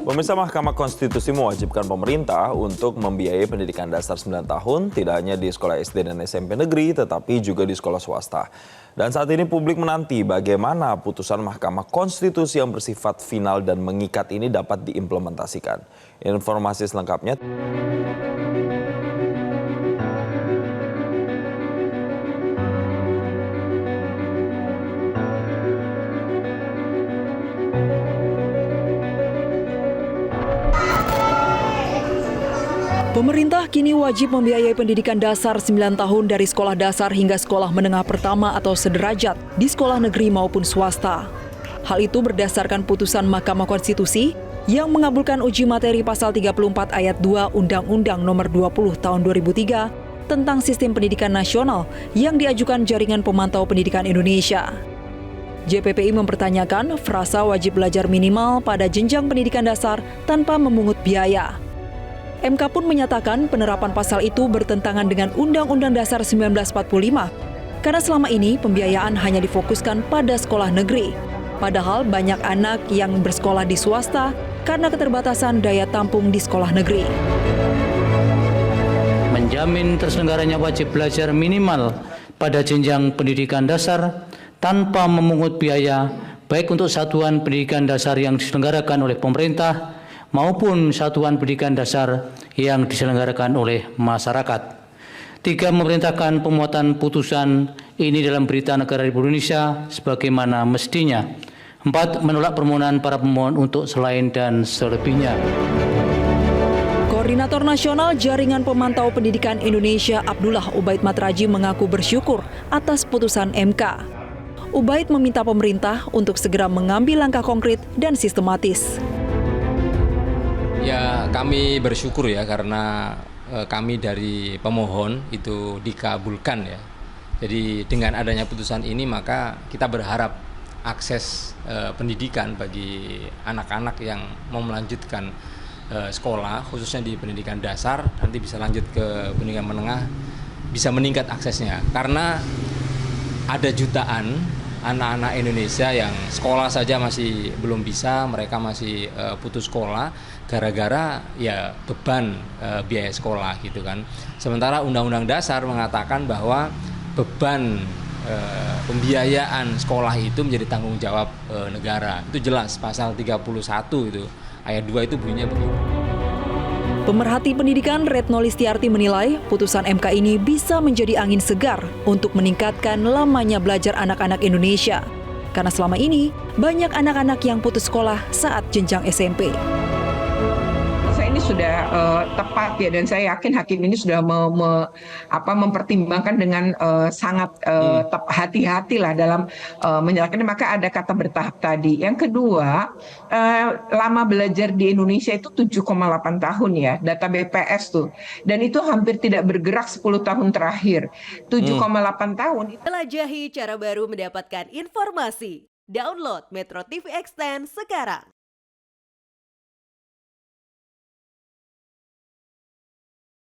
Pemirsa, Mahkamah Konstitusi mewajibkan pemerintah untuk membiayai pendidikan dasar 9 tahun, tidak hanya di sekolah SD dan SMP negeri, tetapi juga di sekolah swasta. Dan saat ini publik menanti bagaimana putusan Mahkamah Konstitusi yang bersifat final dan mengikat ini dapat diimplementasikan. Informasi selengkapnya. Pemerintah kini wajib membiayai pendidikan dasar 9 tahun dari sekolah dasar hingga sekolah menengah pertama atau sederajat di sekolah negeri maupun swasta. Hal itu berdasarkan putusan Mahkamah Konstitusi yang mengabulkan uji materi pasal 34 ayat 2 Undang-Undang Nomor 20 Tahun 2003 tentang Sistem Pendidikan Nasional yang diajukan Jaringan Pemantau Pendidikan Indonesia. JPPI mempertanyakan frasa wajib belajar minimal pada jenjang pendidikan dasar tanpa memungut biaya. MK pun menyatakan penerapan pasal itu bertentangan dengan Undang-Undang Dasar 1945 karena selama ini pembiayaan hanya difokuskan pada sekolah negeri. Padahal banyak anak yang bersekolah di swasta karena keterbatasan daya tampung di sekolah negeri. Menjamin terselenggaranya wajib belajar minimal pada jenjang pendidikan dasar tanpa memungut biaya baik untuk satuan pendidikan dasar yang diselenggarakan oleh pemerintah maupun satuan pendidikan dasar yang diselenggarakan oleh masyarakat. 3. Memerintahkan pemuatan putusan ini dalam Berita Negara Republik Indonesia sebagaimana mestinya. 4. Menolak permohonan para pemohon untuk selain dan selebihnya. Koordinator Nasional Jaringan Pemantau Pendidikan Indonesia Abdullah Ubaid Matraji mengaku bersyukur atas putusan MK. Ubaid meminta pemerintah untuk segera mengambil langkah konkret dan sistematis. Ya, kami bersyukur ya karena kami dari pemohon itu dikabulkan ya. Jadi dengan adanya putusan ini maka kita berharap akses pendidikan bagi anak-anak yang mau melanjutkan sekolah khususnya di pendidikan dasar nanti bisa lanjut ke pendidikan menengah bisa meningkat aksesnya karena ada jutaan anak-anak Indonesia yang sekolah saja masih belum bisa, mereka masih putus sekolah gara-gara ya beban biaya sekolah gitu kan. Sementara Undang-Undang Dasar mengatakan bahwa beban pembiayaan sekolah itu menjadi tanggung jawab negara. Itu jelas pasal 31 itu ayat 2 itu bunyinya begitu. Pemerhati pendidikan Retno Listiarti menilai putusan MK ini bisa menjadi angin segar untuk meningkatkan lamanya belajar anak-anak Indonesia. Karena selama ini banyak anak-anak yang putus sekolah saat jenjang SMP. Ini sudah tepat ya dan saya yakin hakim ini sudah mempertimbangkan dengan sangat hati-hati lah dalam menyelesaikan. Maka ada kata bertahap tadi. Yang kedua, lama belajar di Indonesia itu 7,8 tahun ya, data BPS tuh. Dan itu hampir tidak bergerak 10 tahun terakhir. 7,8 tahun. Jelajahi cara baru mendapatkan informasi. Download Metro TV Extend sekarang.